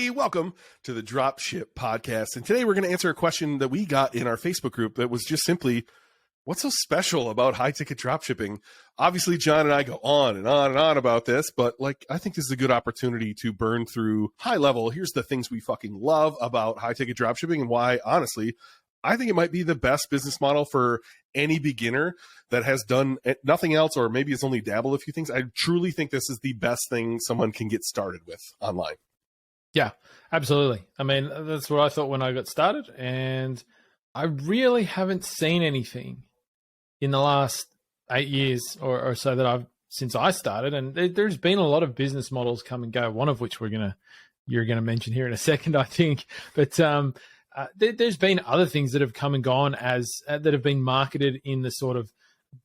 everybody. Welcome to the Dropship Podcast. And today we're going to answer a question that we got in our Facebook group that was just simply, what's so special about high-ticket dropshipping? Obviously, John and I go on and on and on about this, but I think this is a good opportunity to burn through high level. Here's the things we fucking love about high-ticket dropshipping and why, honestly, I think it might be the best business model for any beginner that has done nothing else, or maybe has only dabbled a few things. I truly think this is the best thing someone can get started with online. Yeah, absolutely. I mean, that's what I thought when I got started, and I really haven't seen anything in the last 8 years or so that since I started. And there's been a lot of business models come and go, one of which you're gonna mention here in a second, I think. But there's been other things that have come and gone that have been marketed in the sort of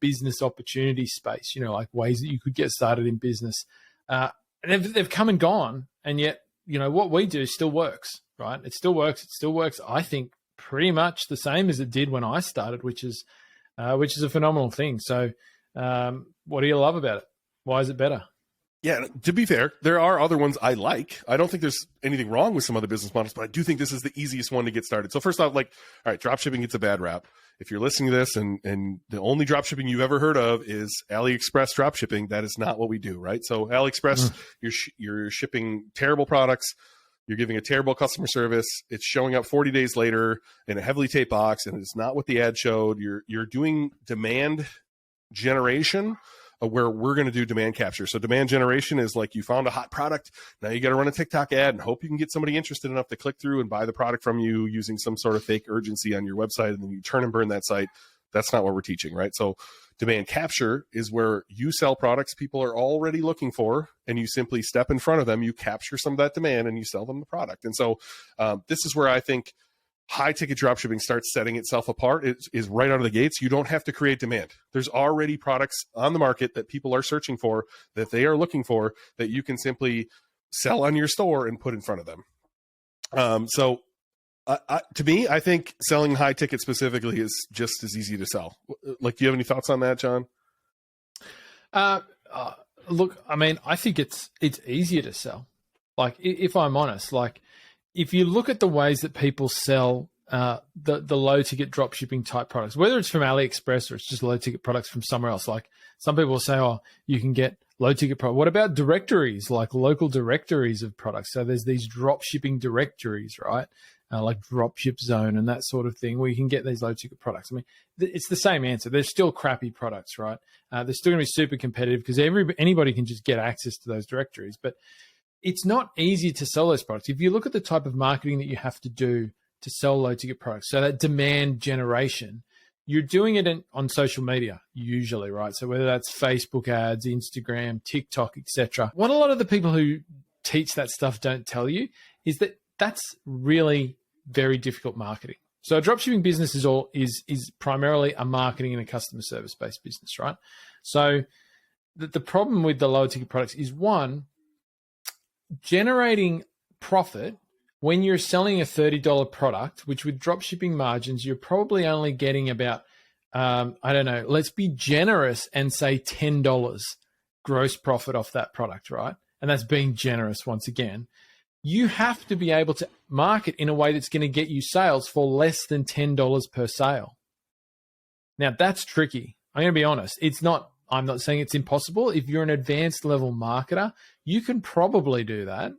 business opportunity space, like ways that you could get started in business. And they've come and gone, and yet, what we do still works, right? It still works. It still works, I think, pretty much the same as it did when I started, which is a phenomenal thing. So what do you love about it? Why is it better? Yeah, to be fair, there are other ones I like. I don't think there's anything wrong with some other business models, but I do think this is the easiest one to get started. So first off, all right, dropshipping gets a bad rap. If you're listening to this and the only dropshipping you've ever heard of is AliExpress dropshipping, that is not what we do, right? So AliExpress, you're shipping terrible products. You're giving a terrible customer service. It's showing up 40 days later in a heavily taped box, and it's not what the ad showed. You're doing demand generation where we're going to do demand capture. So demand generation is like you found a hot product. Now you got to run a TikTok ad and hope you can get somebody interested enough to click through and buy the product from you using some sort of fake urgency on your website, and then you turn and burn that site. That's not what we're teaching, right? So demand capture is where you sell products people are already looking for, and you simply step in front of them, you capture some of that demand, and you sell them the product. And so this is where I think high-ticket dropshipping starts setting itself apart. It is right out of the gates. You don't have to create demand. There's already products on the market that people are searching for, that they are looking for, that you can simply sell on your store and put in front of them. To me, I think selling high ticket specifically is just as easy to sell. Do you have any thoughts on that, John? Look, I mean, I think it's easier to sell. If I'm honest, if you look at the ways that people sell the low ticket drop shipping type products, whether it's from AliExpress or it's just low ticket products from somewhere else, some people will say, oh, you can get low ticket product. What about directories, local directories of products? So there's these drop shipping directories, right? Like Dropship Zone and that sort of thing, where you can get these low ticket products. I mean, it's the same answer. They're still crappy products, right? They're still going to be super competitive because anybody can just get access to those directories. But it's not easy to sell those products. If you look at the type of marketing that you have to do to sell low ticket products, so that demand generation, you're doing it on social media usually, right? So whether that's Facebook ads, Instagram, TikTok, etc. What a lot of the people who teach that stuff don't tell you is that that's really very difficult marketing. So a dropshipping business is primarily a marketing and a customer service based business, right? So the problem with the lower ticket products is, one, generating profit when you're selling a $30 product, which with dropshipping margins, you're probably only getting about, let's be generous and say $10 gross profit off that product, right? And that's being generous once again. You have to be able to market in a way that's going to get you sales for less than $10 per sale. Now, that's tricky. I'm going to be honest. I'm not saying it's impossible. If you're an advanced level marketer, you can probably do that.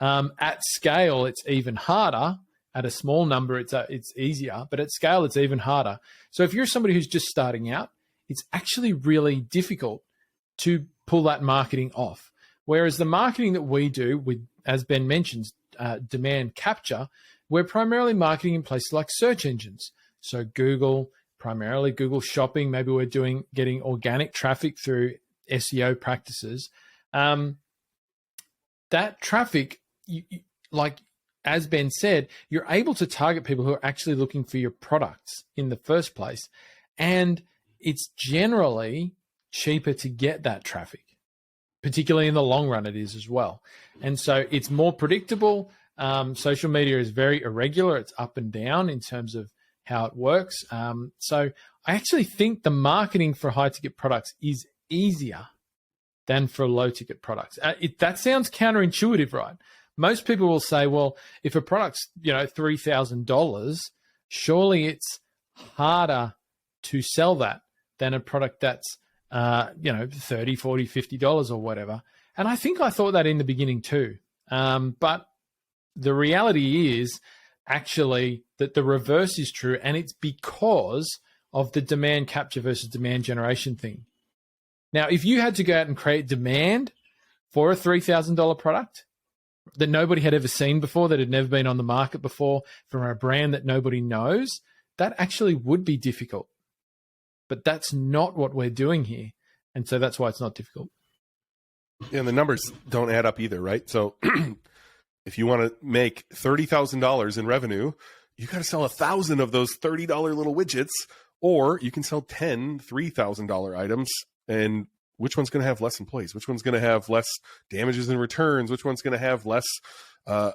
At scale, it's even harder. At a small number, it's easier, but at scale, it's even harder. So if you're somebody who's just starting out, it's actually really difficult to pull that marketing off. Whereas the marketing that we do with, as Ben mentions, demand capture, we're primarily marketing in places like search engines. So Google, primarily Google Shopping. Maybe we're getting organic traffic through SEO practices. That traffic, as Ben said, you're able to target people who are actually looking for your products in the first place. And it's generally cheaper to get that traffic, particularly in the long run it is as well. And so it's more predictable. Social media is very irregular. It's up and down in terms of how it works. So I actually think the marketing for high ticket products is easier than for low ticket products. That sounds counterintuitive, right? Most people will say, well, if a product's, $3,000, surely it's harder to sell that than a product that's, $30, $40, $50 or whatever. And I think I thought that in the beginning too. But the reality is actually that the reverse is true, and it's because of the demand capture versus demand generation thing. Now, if you had to go out and create demand for a $3,000 product that nobody had ever seen before, that had never been on the market before, from a brand that nobody knows, that actually would be difficult. But that's not what we're doing here. And so that's why it's not difficult. And the numbers don't add up either, right? So if you want to make $30,000 in revenue, you got to sell 1,000 of those $30 little widgets, or you can sell 10 $3,000 items. And which one's going to have less employees? Which one's going to have less damages and returns? Which one's going to have less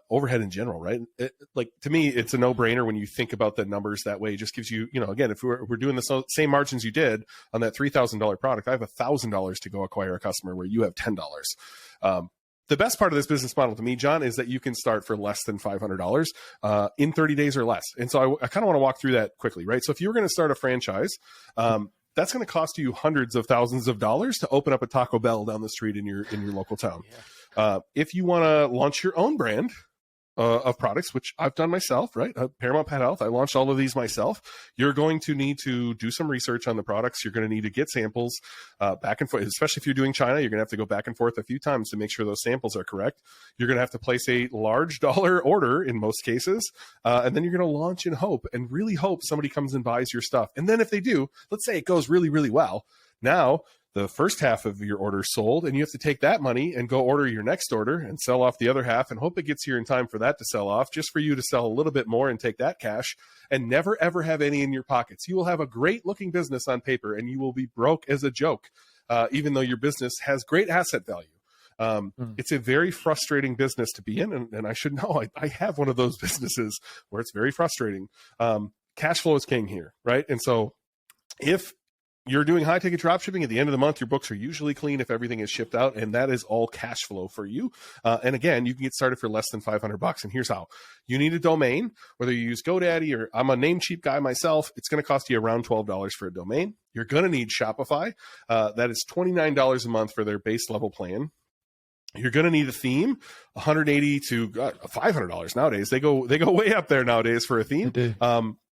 overhead in general, right? To me, it's a no-brainer when you think about the numbers that way. It just gives you, again, if we're doing the same margins you did on that $3,000 product, I have $1,000 to go acquire a customer where you have $10. The best part of this business model to me, John, is that you can start for less than $500 in 30 days or less. And so I kind of want to walk through that quickly, right? So if you were going to start a franchise, that's going to cost you hundreds of thousands of dollars to open up a Taco Bell down the street in your local town. Yeah. If you want to launch your own brand of products, which I've done myself, right? Paramount Pet Health, I launched all of these myself. You're going to need to do some research on the products. You're going to need to get samples back and forth, especially if you're doing China. You're going to have to go back and forth a few times to make sure those samples are correct. You're going to have to place a large dollar order in most cases, and then you're going to launch in hope and really hope somebody comes and buys your stuff. And then if they do, let's say it goes really, really well. Now, the first half of your order sold, and you have to take that money and go order your next order and sell off the other half and hope it gets here in time for that to sell off, just for you to sell a little bit more and take that cash and never, ever have any in your pockets. You will have a great looking business on paper, and you will be broke as a joke, even though your business has great asset value. It's a very frustrating business to be in, and I should know, I have one of those businesses where it's very frustrating. Cash flow is king here, right? And so if you're doing high ticket drop shipping, at the end of the month, your books are usually clean if everything is shipped out, and that is all cash flow for you. And again, you can get started for less than $500. And here's how: you need a domain, whether you use GoDaddy or I'm a Namecheap guy myself. It's going to cost you around $12 for a domain. You're going to need Shopify. That is $29 a month for their base level plan. You're going to need a theme, $180 to $500 nowadays. They go way up there nowadays for a theme.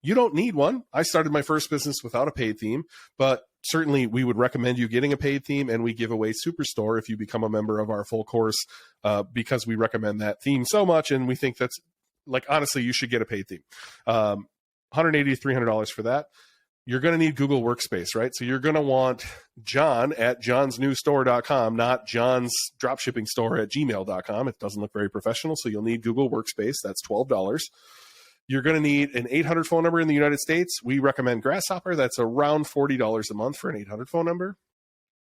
You don't need one. I started my first business without a paid theme, but certainly we would recommend you getting a paid theme, and we give away Superstore if you become a member of our full course, because we recommend that theme so much, and we think that's, honestly, you should get a paid theme. $180 to $300 for that. You're going to need Google Workspace, right? So you're going to want John at johnsnewstore.com, not John's dropshipping store at gmail.com. It doesn't look very professional, so you'll need Google Workspace. That's $12. You're going to need an 800 phone number in the United States. We recommend Grasshopper. That's around $40 a month for an 800 phone number.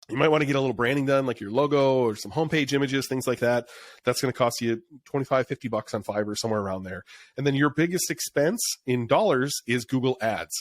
You might want to get a little branding done, like your logo or some homepage images, things like that. That's going to cost you $25, $50 on Fiverr, somewhere around there. And then your biggest expense in dollars is Google Ads,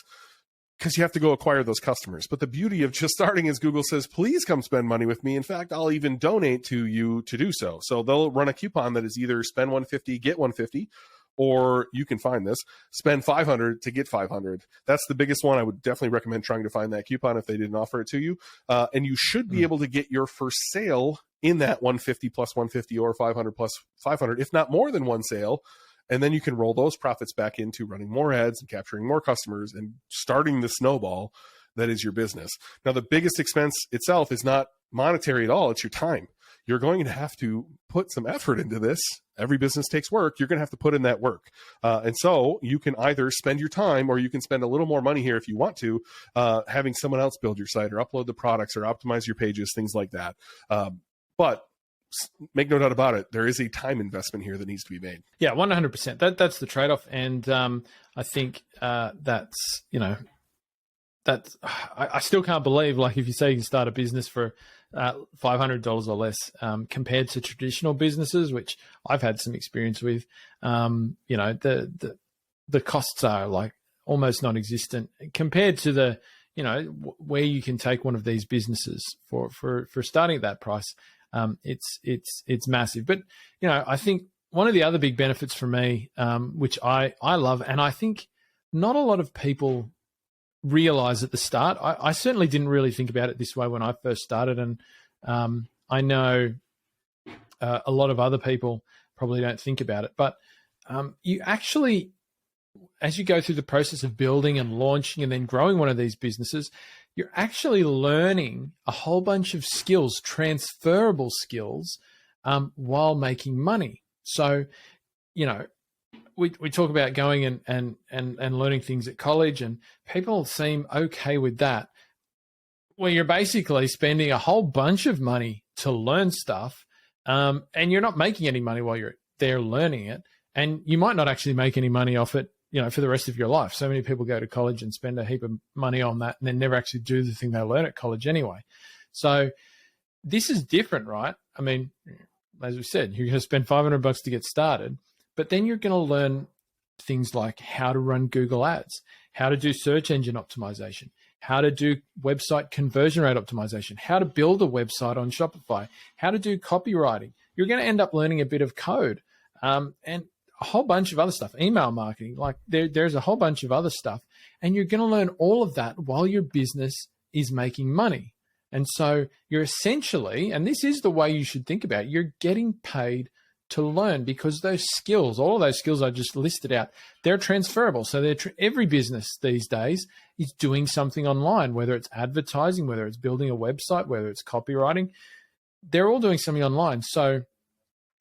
because you have to go acquire those customers. But the beauty of just starting is Google says, please come spend money with me. In fact, I'll even donate to you to do so. So they'll run a coupon that is either spend $150, get $150, or you can find this, spend $500 to get $500. That's the biggest one. I would definitely recommend trying to find that coupon if they didn't offer it to you. And you should be able to get your first sale in that $150 plus $150 or $500 plus $500, if not more than one sale. And then you can roll those profits back into running more ads and capturing more customers and starting the snowball that is your business. Now, the biggest expense itself is not monetary at all. It's your time. You're going to have to put some effort into this. Every business takes work. You're going to have to put in that work. And so you can either spend your time, or you can spend a little more money here if you want to, having someone else build your site or upload the products or optimize your pages, things like that. But make no doubt about it, there is a time investment here that needs to be made. Yeah, 100%. That's the trade-off. And I think that's, I still can't believe, if you say you can start a business for $500 or less, compared to traditional businesses, which I've had some experience with, the costs are almost non-existent compared to the, where you can take one of these businesses for starting at that price. It's massive. But, I think one of the other big benefits for me, which I love, and I think not a lot of people realize at the start. I certainly didn't really think about it this way when I first started, and I know a lot of other people probably don't think about it, but you actually, as you go through the process of building and launching and then growing one of these businesses, you're actually learning a whole bunch of skills, transferable skills, while making money. So, you know, we talk about going and learning things at college, and people seem okay with that. Well, you're basically spending a whole bunch of money to learn stuff, and you're not making any money while you're there learning it, and you might not actually make any money off it, you know, for the rest of your life. So many people go to college and spend a heap of money on that and then never actually do the thing they learn at college anyway. So this is different, right? I mean, as we said, you're going to spend $500 to get started, but then you're going to learn things like how to run Google Ads, how to do search engine optimization, how to do website conversion rate optimization, how to build a website on Shopify, how to do copywriting. You're going to end up learning a bit of code, and a whole bunch of other stuff, email marketing. Like there's a whole bunch of other stuff, and you're going to learn all of that while your business is making money. And so you're essentially, and this is the way you should think about it, you're getting paid to learn, because those skills, all of those skills I just listed out, they're transferable. So every business these days is doing something online, whether it's advertising, whether it's building a website, whether it's copywriting, they're all doing something online. So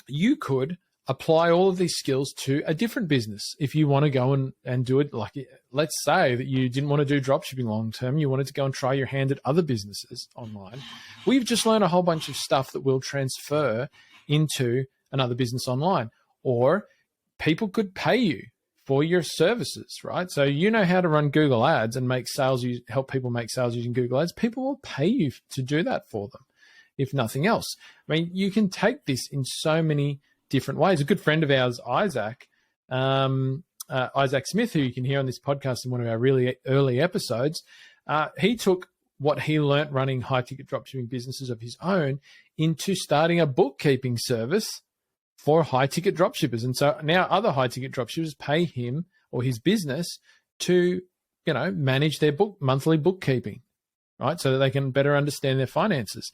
you could apply all of these skills to a different business. If you want to go and do it, like, let's say that you didn't want to do dropshipping long term, you wanted to go and try your hand at other businesses online. We've just learned a whole bunch of stuff that will transfer into another business online, or people could pay you for your services, right? So you know how to run Google Ads and make sales, help people make sales using Google Ads. People will pay you to do that for them, if nothing else. I mean, you can take this in so many different ways. A good friend of ours, Isaac Smith, who you can hear on this podcast in one of our really early episodes, he took what he learnt running high-ticket dropshipping businesses of his own into starting a bookkeeping service for high-ticket dropshippers. And so now other high-ticket dropshippers pay him or his business to, you know, manage their monthly bookkeeping, right? So that they can better understand their finances.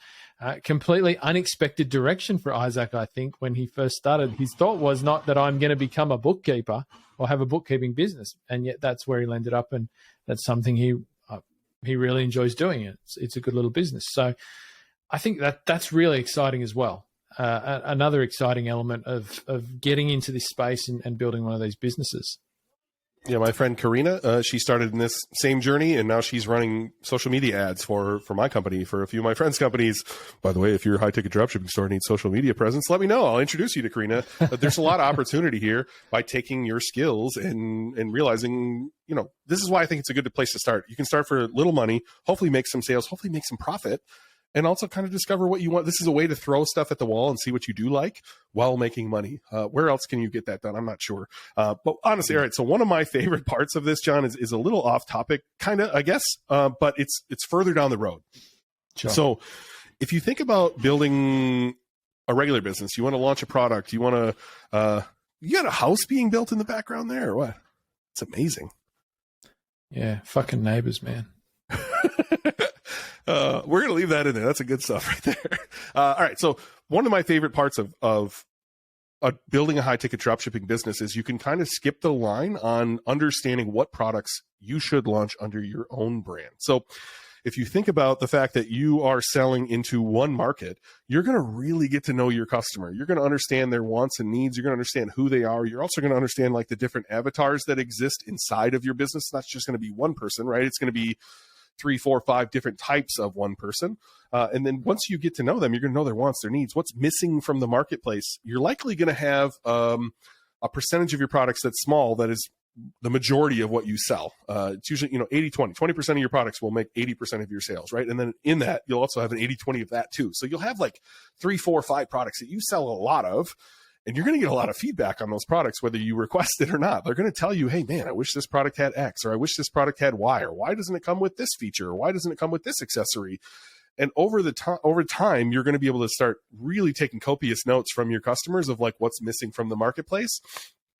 Completely unexpected direction for Isaac, I think, when he first started. His thought was not that I'm going to become a bookkeeper or have a bookkeeping business. And yet that's where he landed up. And that's something he really enjoys doing. It's a good little business. So I think that's really exciting as well. Another exciting element of getting into this space and building one of these businesses. Yeah, my friend Karina, she started in this same journey, and now she's running social media ads for my company, for a few of my friends' companies. By the way, if your high-ticket dropshipping store needs social media presence, let me know. I'll introduce you to Karina. There's a lot of opportunity here by taking your skills and realizing, you know, this is why I think it's a good place to start. You can start for little money, hopefully make some sales, hopefully make some profit, and also kind of discover what you want. This is a way to throw stuff at the wall and see what you do like while making money. Where else can you get that done? I'm not sure. But honestly, all right. So one of my favorite parts of this, John, is a little off topic, kind of, I guess, but it's further down the road. Sure. So if you think about building a regular business, you want to launch a product, you want to, you got a house being built in the background there or what? It's amazing. Yeah. Fucking neighbors, man. We're going to leave that in there. That's a good stuff right there. All right. So one of my favorite parts of building a high ticket dropshipping business is you can kind of skip the line on understanding what products you should launch under your own brand. So if you think about the fact that you are selling into one market, you're going to really get to know your customer. You're going to understand their wants and needs. You're going to understand who they are. You're also going to understand like the different avatars that exist inside of your business. It's not just going to be one person, right? It's going to be 3, 4, 5 different types of one person. And then once you get to know them, you're going to know their wants, their needs, what's missing from the marketplace. You're likely going to have a percentage of your products that's small, that is the majority of what you sell. It's usually, 80-20, 20% of your products will make 80% of your sales, right? And then in that, you'll also have an 80-20 of that too. So you'll have like 3, 4, 5 products that you sell a lot of, and you're going to get a lot of feedback on those products, whether you request it or not. They're going to tell you, hey, man, I wish this product had X, or I wish this product had Y, or why doesn't it come with this feature, or why doesn't it come with this accessory? And over time, you're going to be able to start really taking copious notes from your customers of like what's missing from the marketplace.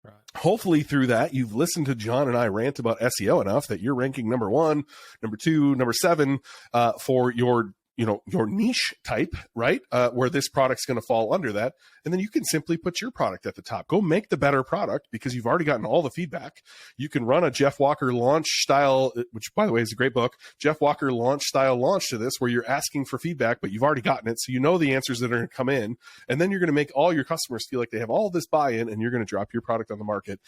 Right. Hopefully through that, you've listened to John and I rant about SEO enough that you're ranking number 1, number 2, number 7 for your niche type, right? Where this product's going to fall under that. And then you can simply put your product at the top. Go make the better product because you've already gotten all the feedback. You can run a Jeff Walker launch style, which by the way is a great book, Jeff Walker launch style launch to this, where you're asking for feedback, but you've already gotten it. So you know the answers that are going to come in. And then you're going to make all your customers feel like they have all this buy-in, and you're going to drop your product on the market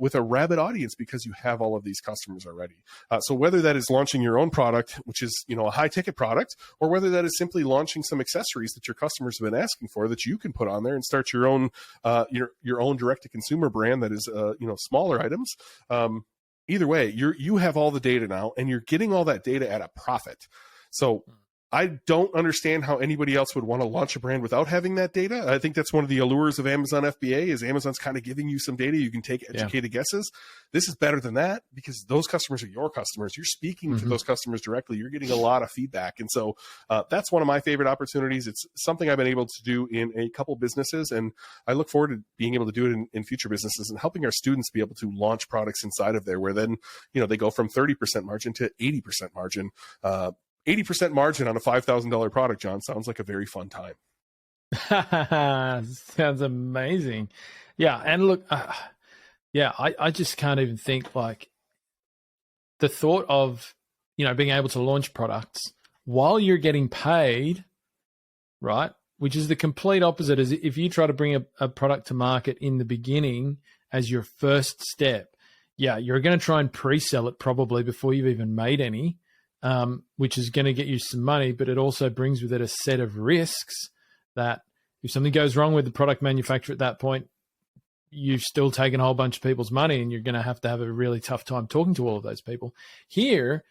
with a rabid audience because you have all of these customers already. So whether that is launching your own product, which is a high ticket product, or whether that is simply launching some accessories that your customers have been asking for that you can put on there and start your own direct to consumer brand that is smaller items. Either way, you have all the data now, and you're getting all that data at a profit. So I don't understand how anybody else would want to launch a brand without having that data. I think that's one of the allures of Amazon FBA is Amazon's kind of giving you some data. You can take educated guesses. This is better than that because those customers are your customers. You're speaking to those customers directly. You're getting a lot of feedback. And so that's one of my favorite opportunities. It's something I've been able to do in a couple businesses, and I look forward to being able to do it in future businesses and helping our students be able to launch products inside of there where then, they go from 30% margin to 80% margin. 80% margin on a $5,000 product, John, sounds like a very fun time. Sounds amazing. Yeah. And look, I just can't even think like the thought of, being able to launch products while you're getting paid, right? Which is the complete opposite. As if you try to bring a product to market in the beginning as your first step, you're going to try and pre-sell it probably before you've even made any. Which is going to get you some money, but it also brings with it a set of risks that if something goes wrong with the product manufacturer at that point, you've still taken a whole bunch of people's money and you're going to have a really tough time talking to all of those people. Here,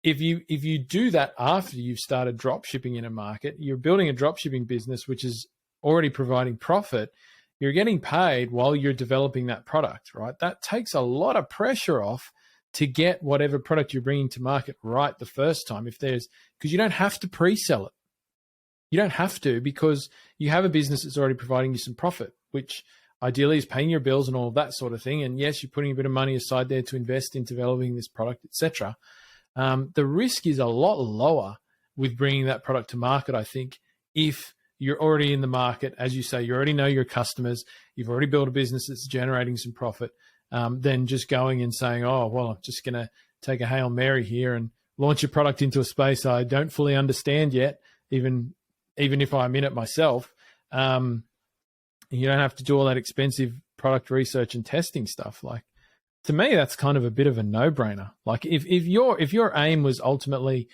if you do that after you've started drop shipping in a market, you're building a drop shipping business, which is already providing profit. You're getting paid while you're developing that product, right? That takes a lot of pressure off to get whatever product you're bringing to market right the first time. Because you don't have to pre-sell it. You don't have to because you have a business that's already providing you some profit, which ideally is paying your bills and all of that sort of thing. And yes, you're putting a bit of money aside there to invest in developing this product, etc. The risk is a lot lower with bringing that product to market, I think, if you're already in the market. As you say, you already know your customers. You've already built a business that's generating some profit. Than just going and saying, oh, well, I'm just going to take a Hail Mary here and launch a product into a space I don't fully understand yet, even if I'm in it myself. You don't have to do all that expensive product research and testing stuff. Like, to me, that's kind of a bit of a no-brainer. Like, if your aim was ultimately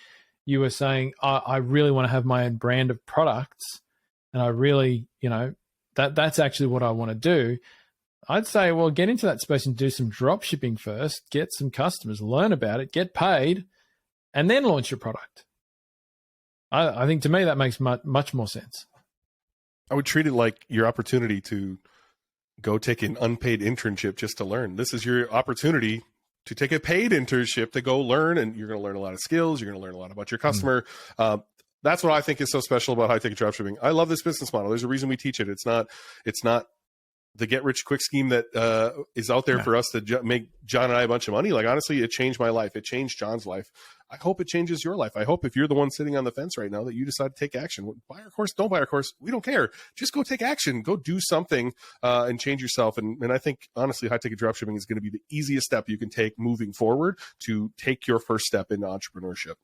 you were saying, I really want to have my own brand of products, and I really, that's actually what I want to do, I'd say, well, get into that space and do some drop shipping first, get some customers, learn about it, get paid, and then launch your product. I think to me that makes much more sense. I would treat it like your opportunity to go take an unpaid internship just to learn. This is your opportunity to take a paid internship to go learn, and you're going to learn a lot of skills. You're going to learn a lot about your customer. That's what I think is so special about high ticket dropshipping. I love this business model. There's a reason we teach it. It's not the get rich quick scheme that is out there for us to make John and I a bunch of money. Like, honestly, it changed my life. It changed John's life. I hope it changes your life. I hope if you're the one sitting on the fence right now that you decide to take action. Buy our course, don't buy our course. We don't care. Just go take action. Go do something and change yourself. And I think, honestly, high ticket dropshipping is going to be the easiest step you can take moving forward to take your first step into entrepreneurship.